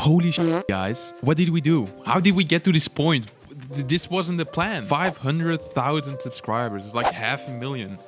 Holy shit, guys. What did we do? How did we get to this point? This wasn't the plan. 500,000 subscribers. It's like 500,000.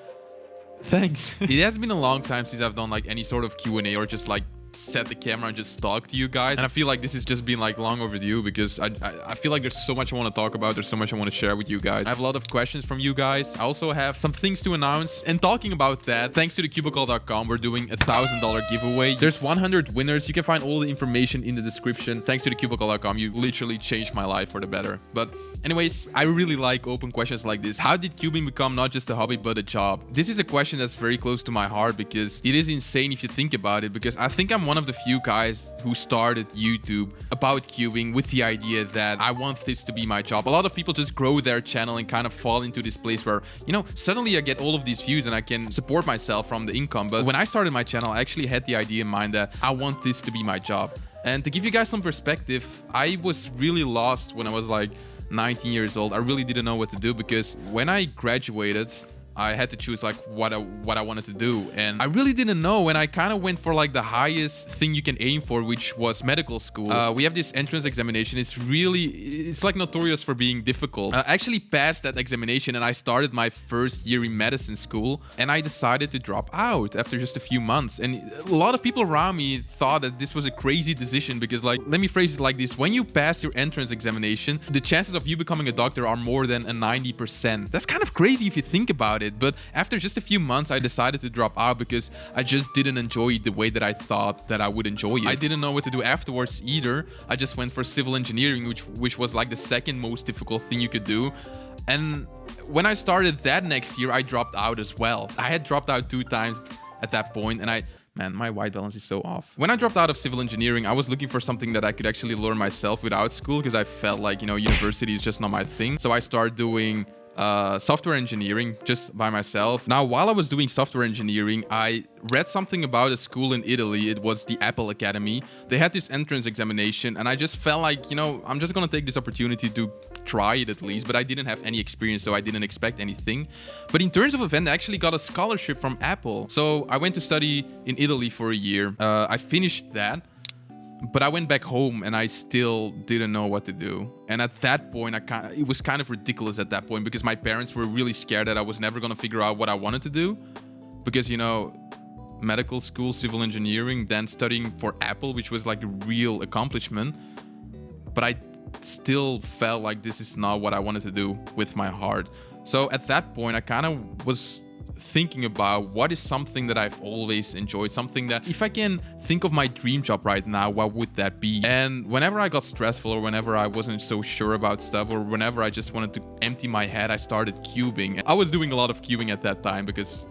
Thanks. It has been a long time since I've done like any sort of Q&A or just like set the camera and just talk to you guys, and I feel like this has just been like long overdue because I feel like there's so much I want to talk about. There's so much I want to share with you guys. I have a lot of questions from you guys. I also have some things to announce, and talking about that, thanks to thecubicle.com, we're doing a $1,000 giveaway. There's 100 winners. You can find all the information in the description. Thanks to thecubicle.com, you literally changed my life for the better. But anyways, I really like open questions like this. How did cubing become not just a hobby but a job? This is a question that's very close to my heart because it is insane if you think about it, because I think I'm one of the few guys who started YouTube about cubing with the idea that I want this to be my job. A lot of people just grow their channel and kind of fall into this place where, you know, suddenly I get all of these views and I can support myself from the income. But when I started my channel, I actually had the idea in mind that I want this to be my job. And to give you guys some perspective, I was really lost when I was like 19 years old. I really didn't know what to do because when I graduated, I had to choose like what I wanted to do, and I really didn't know, and I kind of went for like the highest thing you can aim for, which was medical school. We have this entrance examination. It's like notorious for being difficult. I actually passed that examination and I started my first year in medicine school, and I decided to drop out after just a few months. And a lot of people around me thought that this was a crazy decision because, like, let me phrase it like this: when you pass your entrance examination, the chances of you becoming a doctor are more than a 90%. That's kind of crazy if you think about it. But after just a few months, I decided to drop out because I just didn't enjoy it the way that I thought that I would enjoy it. I didn't know what to do afterwards either. I just went for civil engineering, which was like the second most difficult thing you could do. And when I started that next year, I dropped out as well. I had dropped out 2 times at that point, and man, my white balance is so off. When I dropped out of civil engineering, I was looking for something that I could actually learn myself without school because I felt like, you know, university is just not my thing. So I started doing software engineering just by myself. Now, while I was doing software engineering, I read something about a school in Italy. It was the Apple Academy. They had this entrance examination, and I just felt like, you know, I'm just gonna take this opportunity to try it at least. But I didn't have any experience, so I didn't expect anything. But in terms of event, I actually got a scholarship from Apple. So I went to study in Italy for a year. I finished that. But I went back home and I still didn't know what to do. And at that point, it was kind of ridiculous at that point because my parents were really scared that I was never going to figure out what I wanted to do. Because, you know, medical school, civil engineering, then studying for Apple, which was like a real accomplishment. But I still felt like this is not what I wanted to do with my heart. So at that point, I kind of was thinking about what is something that I've always enjoyed, something that if I can think of my dream job right now, what would that be? And whenever I got stressful or whenever I wasn't so sure about stuff or whenever I just wanted to empty my head, I started cubing. I was doing a lot of cubing at that time because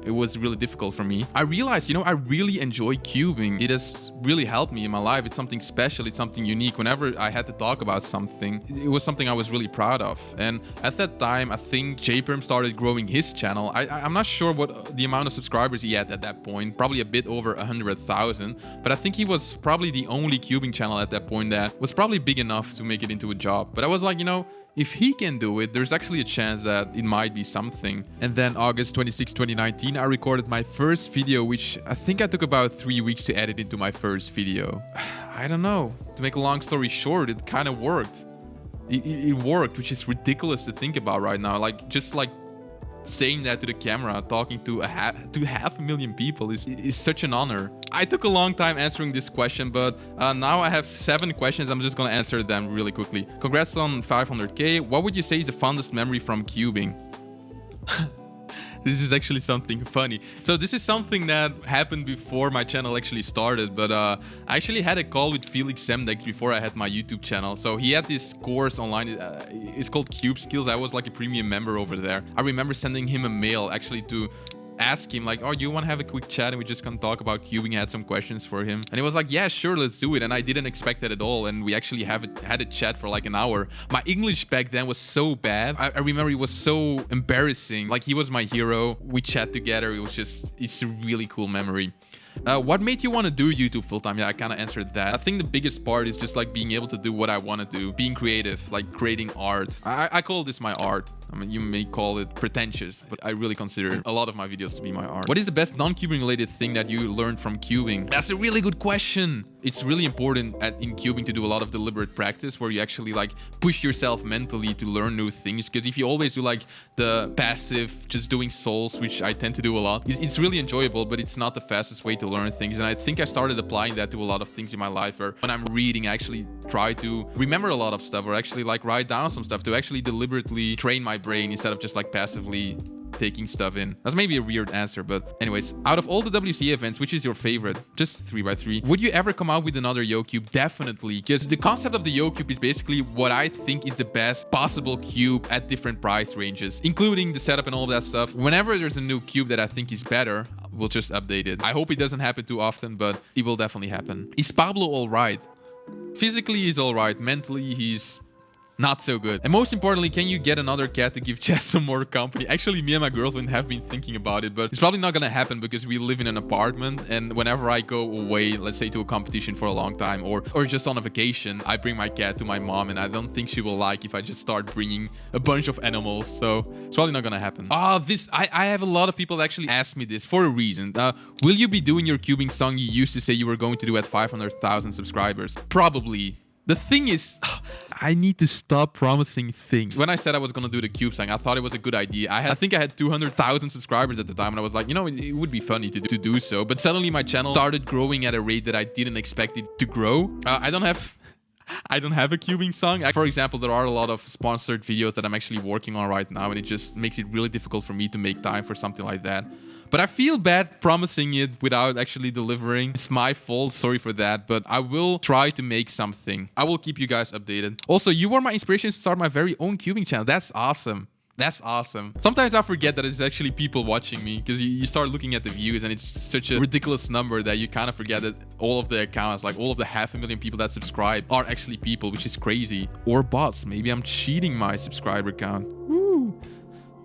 it was really difficult for me. I realized, you know, I really enjoy cubing. It has really helped me in my life. It's something special. It's something unique. Whenever I had to talk about something, it was something I was really proud of. And at that time, I think JPerm started growing his channel. I'm not sure what the amount of subscribers he had at that point. Probably a bit over 100,000. But I think he was probably the only cubing channel at that point that was probably big enough to make it into a job. But I was like, you know, if he can do it, there's actually a chance that it might be something. And then August 26, 2019, I recorded my first video, which I think I took about 3 weeks to edit into my first video. I don't know. To make a long story short, it kind of worked. It worked, which is ridiculous to think about right now. Like, just like saying that to the camera, talking to half a million people is such an honor. I took a long time answering this question, but now I have 7 questions. I'm just gonna answer them really quickly. Congrats on 500k. What would you say is the fondest memory from cubing? This is actually something funny. So this is something that happened before my channel actually started, but I actually had a call with Felix Hendrix before I had my YouTube channel. So he had this course online. It's called Cube Skills. I was like a premium member over there. I remember sending him a mail actually to ask him like, oh, you want to have a quick chat and we just can talk about cubing? I had some questions for him and he was like, yeah, sure, let's do it. And I didn't expect that at all, and we actually had a chat for like an hour. My English back then was so bad. I remember it was so embarrassing. Like, he was my hero. We chat together. It's a really cool memory. What made you want to do YouTube full-time? Yeah, I kind of answered that. I think the biggest part is just like being able to do what I want to do, being creative, like creating art. I call this my art. I mean, you may call it pretentious, but I really consider a lot of my videos to be my art. What is the best non-cubing related thing that you learned from cubing? That's a really good question. It's really important in cubing to do a lot of deliberate practice where you actually like push yourself mentally to learn new things. Because if you always do like the passive, just doing souls, which I tend to do a lot, it's really enjoyable, but it's not the fastest way to learn things. And I think I started applying that to a lot of things in my life, where when I'm reading, I actually try to remember a lot of stuff, or actually like write down some stuff to actually deliberately train my brain instead of just like passively taking stuff in. That's maybe a weird answer, but anyways, out of all the WC events, which is your favorite? Just 3x3. Would you ever come out with another YoCube? Definitely, because the concept of the YoCube is basically what I think is the best possible cube at different price ranges, including the setup and all of that stuff. Whenever there's a new cube that I think is better, we'll just update it. I hope it doesn't happen too often, but it will definitely happen. Is Pablo all right? Physically, he's all right. Mentally, he's not so good. And most importantly, can you get another cat to give Chess some more company? Actually, me and my girlfriend have been thinking about it, but it's probably not gonna happen because we live in an apartment, and whenever I go away, let's say to a competition for a long time, or just on a vacation, I bring my cat to my mom, and I don't think she will like if I just start bringing a bunch of animals, so it's probably not gonna happen. I have a lot of people that actually ask me this for a reason. Will you be doing your cubing song you used to say you were going to do at 500,000 subscribers? Probably. The thing is, I need to stop promising things. When I said I was gonna do the cube song, I thought it was a good idea. I think I had 200,000 subscribers at the time, and I was like, you know, it would be funny to do so. But suddenly my channel started growing at a rate that I didn't expect it to grow. I don't have a cubing song. For example, there are a lot of sponsored videos that I'm actually working on right now, and it just makes it really difficult for me to make time for something like that. But I feel bad promising it without actually delivering. It's my fault, sorry for that, but I will try to make something. I will keep you guys updated. Also, you were my inspiration to start my very own cubing channel. That's awesome. That's awesome. Sometimes I forget that it's actually people watching me, because you start looking at the views and it's such a ridiculous number that you kind of forget that all of the accounts, like all of the 500,000 people that subscribe, are actually people, which is crazy. Or bots. Maybe I'm cheating my subscriber count. Woo.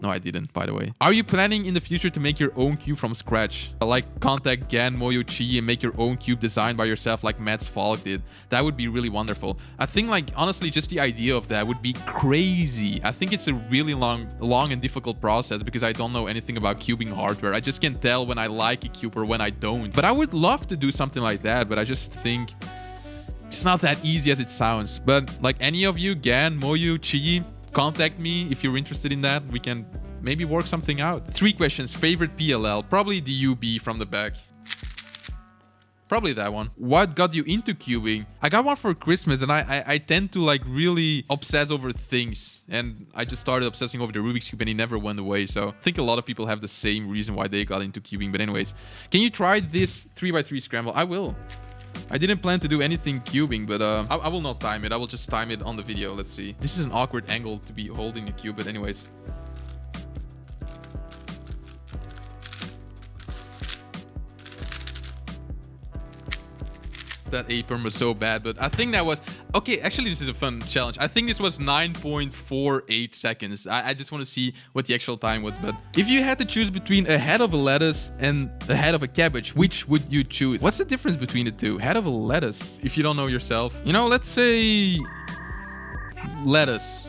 No, I didn't, by the way. Are you planning in the future to make your own cube from scratch? Like contact Gan, Moyo, Chi, and make your own cube designed by yourself like Mats Falk did. That would be really wonderful. I think, like, honestly, just the idea of that would be crazy. I think it's a really long and difficult process because I don't know anything about cubing hardware. I just can tell when I like a cube or when I don't. But I would love to do something like that, but I just think it's not that easy as it sounds. But like any of you, Gan, Moyo, Chi, contact me if you're interested in that. We can maybe work something out. 3 questions. Favorite PLL? Probably the UB from the back. Probably that one. What got you into cubing? I got one for Christmas, and I tend to like really obsess over things. And I just started obsessing over the Rubik's Cube and it never went away. So I think a lot of people have the same reason why they got into cubing. But anyways, can you try this 3x3 scramble? I will. I didn't plan to do anything cubing, but I will not time it. I will just time it on the video. Let's see. This is an awkward angle to be holding a cube, but anyways. That A-perm was so bad, but I think that was... Okay, actually, this is a fun challenge. I think this was 9.48 seconds. I just want to see what the actual time was, but... If you had to choose between a head of a lettuce and a head of a cabbage, which would you choose? What's the difference between the two? Head of a lettuce, if you don't know yourself. You know, let's say... lettuce.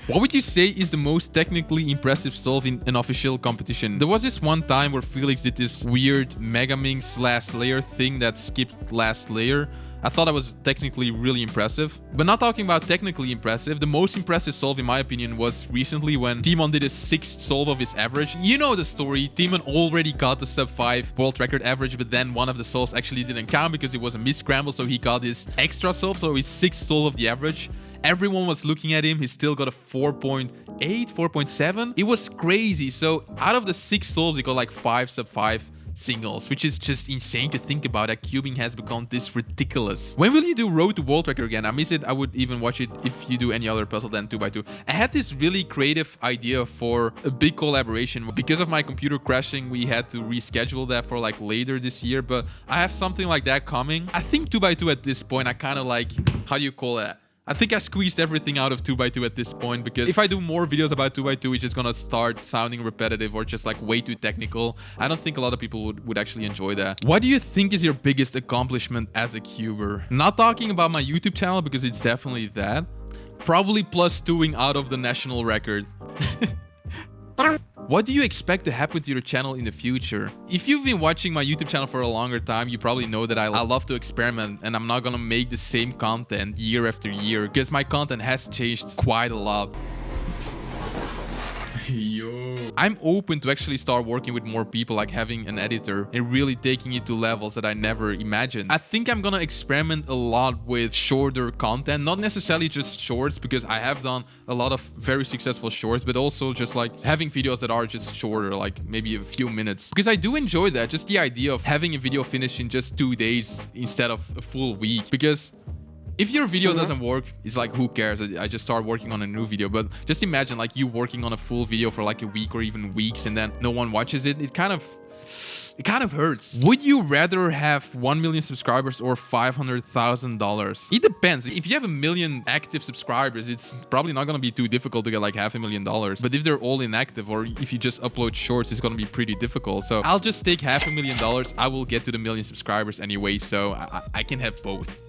What would you say is the most technically impressive solve in an official competition? There was this one time where Felix did this weird MeDoMeer / layer thing that skipped last layer. I thought that was technically really impressive. But not talking about technically impressive, the most impressive solve in my opinion was recently when Timon did a 6th solve of his average. You know the story. Timon already got the sub 5 world record average, but then one of the solves actually didn't count because it was a misscramble, so he got his extra solve, so his 6th solve of the average. Everyone was looking at him. He still got a 4.8, 4.7. It was crazy. So out of the 6 solves, he got like 5 sub 5 singles, which is just insane to think about, that cubing has become this ridiculous. When will you do Road to World Record again? I miss it. I would even watch it if you do any other puzzle than 2x2. I had this really creative idea for a big collaboration. Because of my computer crashing, we had to reschedule that for like later this year, but I have something like that coming. I think 2x2 at this point, I kind of like, how do you call that? I think I squeezed everything out of 2x2 at this point, because if I do more videos about 2x2, it's just gonna start sounding repetitive or just like way too technical. I don't think a lot of people would actually enjoy that. What do you think is your biggest accomplishment as a cuber? Not talking about my YouTube channel, because it's definitely that. probably +2ing out of the national record. What do you expect to happen to your channel in the future? If you've been watching my YouTube channel for a longer time, you probably know that I love to experiment, and I'm not gonna make the same content year after year because my content has changed quite a lot. Yo. I'm open to actually start working with more people, like having an editor and really taking it to levels that I never imagined. I think I'm gonna experiment a lot with shorter content, not necessarily just shorts, because I have done a lot of very successful shorts, but also just like having videos that are just shorter, like maybe a few minutes, because I do enjoy that. Just the idea of having a video finished in just 2 days instead of a full week, because if your video doesn't work, it's like, who cares? I just start working on a new video. But just imagine like you working on a full video for like a week or even weeks and then no one watches it. It kind of hurts. Would you rather have 1 million subscribers or $500,000? It depends. If you have 1 million active subscribers, it's probably not going to be too difficult to get like $500,000. But if they're all inactive, or if you just upload shorts, it's going to be pretty difficult. So I'll just take $500,000. I will get to the 1 million subscribers anyway, so I can have both.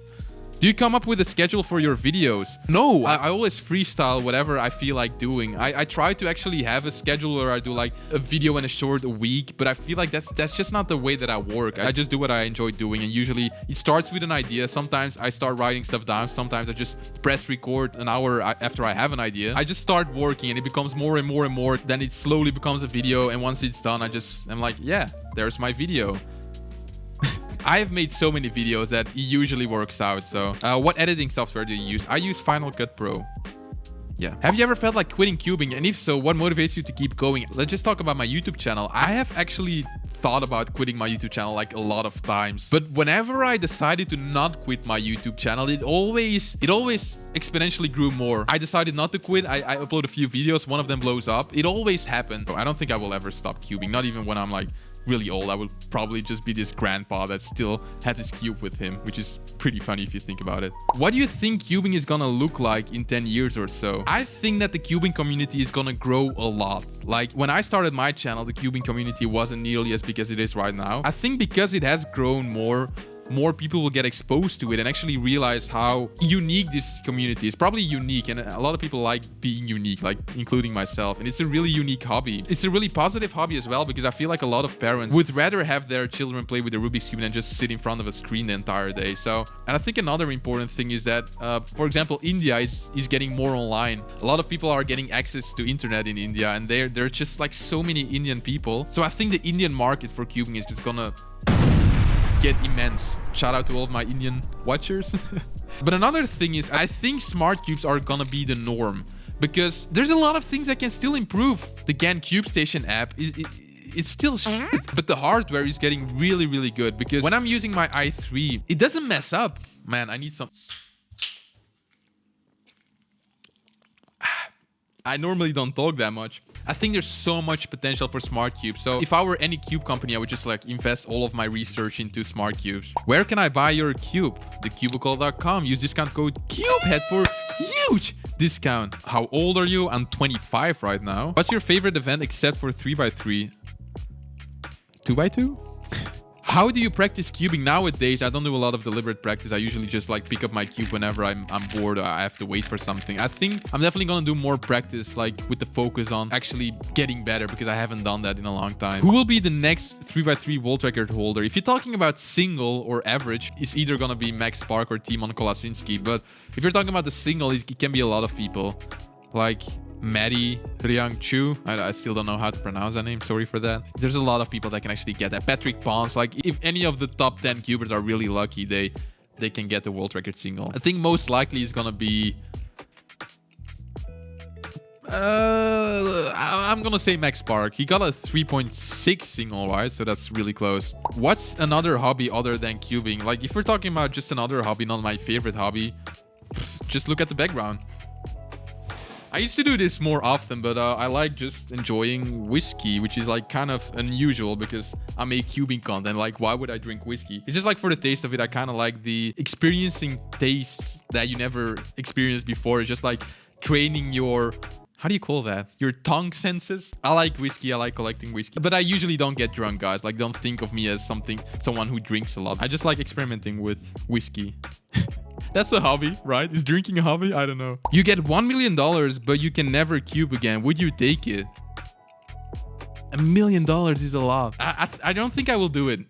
Do you come up with a schedule for your videos? No, I always freestyle whatever I feel like doing. I try to actually have a schedule where I do like a video and a short a week, but I feel like that's just not the way that I work. I just do what I enjoy doing, and usually it starts with an idea. Sometimes I start writing stuff down. Sometimes I just press record an hour after I have an idea. I just start working and it becomes more and more and more. Then it slowly becomes a video, and once it's done, I'm like, yeah, there's my video. I have made so many videos that it usually works out. So what editing software do you use? I use Final Cut Pro. Yeah. Have you ever felt like quitting cubing? And if so, what motivates you to keep going? Let's just talk about my YouTube channel. I have actually thought about quitting my YouTube channel like a lot of times. But whenever I decided to not quit my YouTube channel, it always exponentially grew more. I decided not to quit. I upload a few videos. One of them blows up. It always happened. I don't think I will ever stop cubing. Not even when I'm like really old. I will probably just be this grandpa that still has his cube with him, which is pretty funny if you think about it. What do you think cubing is gonna look like in 10 years or so? I think that the cubing community is gonna grow a lot. Like when I started my channel, the cubing community wasn't nearly as big as it is right now. I think because it has grown more people will get exposed to it and actually realize how unique this community is. Probably unique, and a lot of people like being unique, like including myself, and it's a really unique hobby. It's a really positive hobby as well, because I feel like a lot of parents would rather have their children play with the Rubik's Cube than just sit in front of a screen the entire day. So, and I think another important thing is that, for example, India is getting more online. A lot of people are getting access to internet in India, and there are just like so many Indian people. So I think the Indian market for cubing is just gonna get immense. Shout out to all of my Indian watchers. But another thing is, I think smart cubes are gonna be the norm, because there's a lot of things that can still improve. The GAN Cube Station app it's still shit, but the hardware is getting really, really good, because when I'm using my i3, it doesn't mess up. Man, I need some. I normally don't talk that much. I think there's so much potential for smart cubes. So if I were any cube company, I would just like invest all of my research into smart cubes. Where can I buy your cube? Thecubicle.com. Use discount code CubeHead for huge discount. How old are you? I'm 25 right now. What's your favorite event except for 3x3? 2x2? How do you practice cubing nowadays? I don't do a lot of deliberate practice. I usually just like pick up my cube whenever I'm bored or I have to wait for something. I think I'm definitely gonna do more practice, like with the focus on actually getting better, because I haven't done that in a long time. Who will be the next 3x3 world record holder? If you're talking about single or average, it's either gonna be Max Spark or Timon Kolasinski. But if you're talking about the single, it can be a lot of people. Like Maddie Triang Chu. I still don't know how to pronounce that name. Sorry for that. There's a lot of people that can actually get that. Patrick Pons. Like if any of the top 10 cubers are really lucky, they can get the world record single. I think most likely it's gonna be I'm gonna say Max Spark. He got a 3.6 single, right? So that's really close. What's another hobby other than cubing? Like if we're talking about just another hobby, not my favorite hobby, just look at the background. I used to do this more often, but I like just enjoying whiskey, which is like kind of unusual because I make cubing content. Like, why would I drink whiskey? It's just like for the taste of it. I kind of like the experiencing tastes that you never experienced before. It's just like training your, how do you call that? Your tongue senses. I like whiskey. I like collecting whiskey, but I usually don't get drunk, guys. Like, don't think of me as someone who drinks a lot. I just like experimenting with whiskey. That's a hobby, right? Is drinking a hobby? I don't know. You get $1 million, but you can never cube again. Would you take it? $1 million is a lot. I don't think I will do it.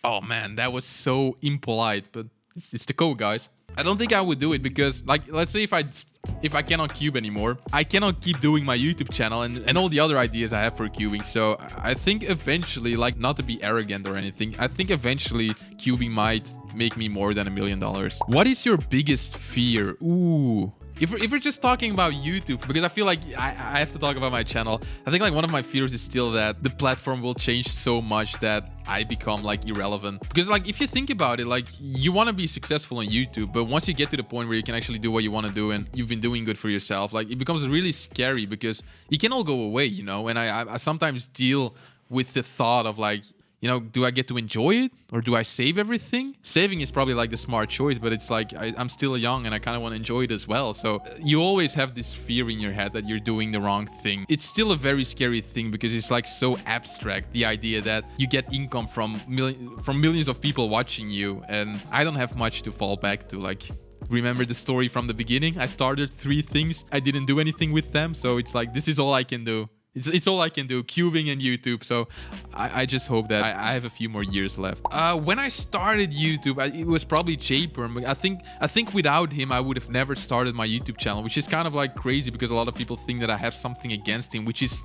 Oh man, that was so impolite, but it's the code, guys. I don't think I would do it because, like, let's say if I cannot cube anymore, I cannot keep doing my YouTube channel and all the other ideas I have for cubing. So I think eventually, like, not to be arrogant or anything, I think eventually cubing might make me more than $1 million. What is your biggest fear? Ooh. If we're just talking about YouTube, because I feel like I have to talk about my channel. I think like one of my fears is still that the platform will change so much that I become like irrelevant. Because like if you think about it, like you want to be successful on YouTube, but once you get to the point where you can actually do what you want to do and you've been doing good for yourself, like it becomes really scary because it can all go away, you know. And I sometimes deal with the thought of like, you know, do I get to enjoy it or do I save everything? Saving is probably like the smart choice, but it's like I'm still young and I kind of want to enjoy it as well. So you always have this fear in your head that you're doing the wrong thing. It's still a very scary thing because it's like so abstract, the idea that you get income from millions of people watching you, and I don't have much to fall back to. Like, remember the story from the beginning? I started 3 things. I didn't do anything with them. So it's like, this is all I can do. It's all I can do, cubing and YouTube. So I just hope that I have a few more years left. When I started YouTube, it was probably J-Perm. I think without him, I would have never started my YouTube channel, which is kind of like crazy because a lot of people think that I have something against him, which is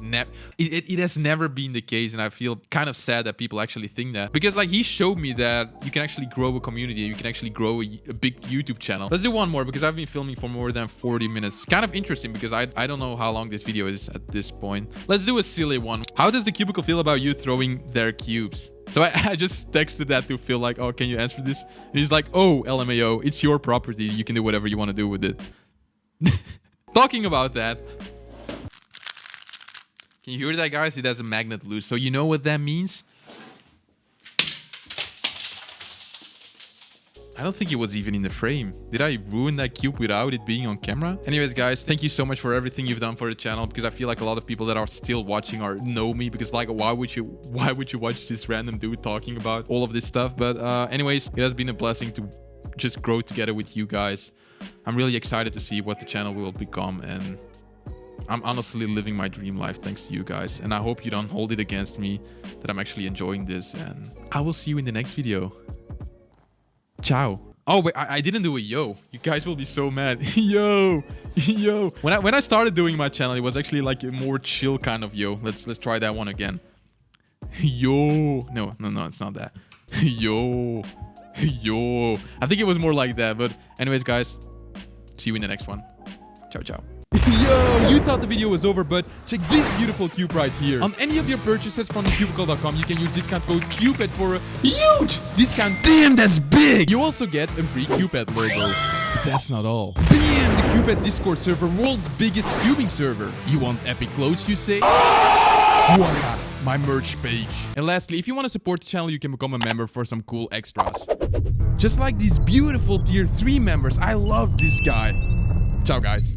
it has never been the case. And I feel kind of sad that people actually think that, because like he showed me that you can actually grow a community, you can actually grow a big YouTube channel. Let's do one more because I've been filming for more than 40 minutes. Kind of interesting because I don't know how long this video is at this point. Let's do a silly one. How does the cubicle feel about you throwing their cubes? So I just texted that to Phil, like, oh, can you answer this? And he's like, oh, LMAO, it's your property. You can do whatever you want to do with it. Talking about that. Can you hear that, guys? It has a magnet loose. So you know what that means? I don't think it was even in the frame. Did I ruin that cube without it being on camera? Anyways, guys, thank you so much for everything you've done for the channel, because I feel like a lot of people that are still watching or know me, because like, why would you watch this random dude talking about all of this stuff? But anyways, it has been a blessing to just grow together with you guys. I'm really excited to see what the channel will become, and I'm honestly living my dream life thanks to you guys. And I hope you don't hold it against me that I'm actually enjoying this, and I will see you in the next video. Ciao. Oh wait, I didn't do a yo. You guys will be so mad. Yo. When I started doing my channel, it was actually like a more chill kind of yo. Let's try that one again. Yo. No, it's not that. Yo. I think it was more like that. But anyways, guys, see you in the next one. Ciao. Yo, you thought the video was over, but check this beautiful cube right here. On any of your purchases from thecubicle.com, you can use discount code CUBED for a huge discount. Damn, that's big! You also get a free CUBED logo. But that's not all. Bam! The CUBED Discord server, world's biggest cubing server. You want epic clothes, you say? Voila! My merch page. And lastly, if you want to support the channel, you can become a member for some cool extras. Just like these beautiful tier 3 members. I love this guy. Ciao, guys.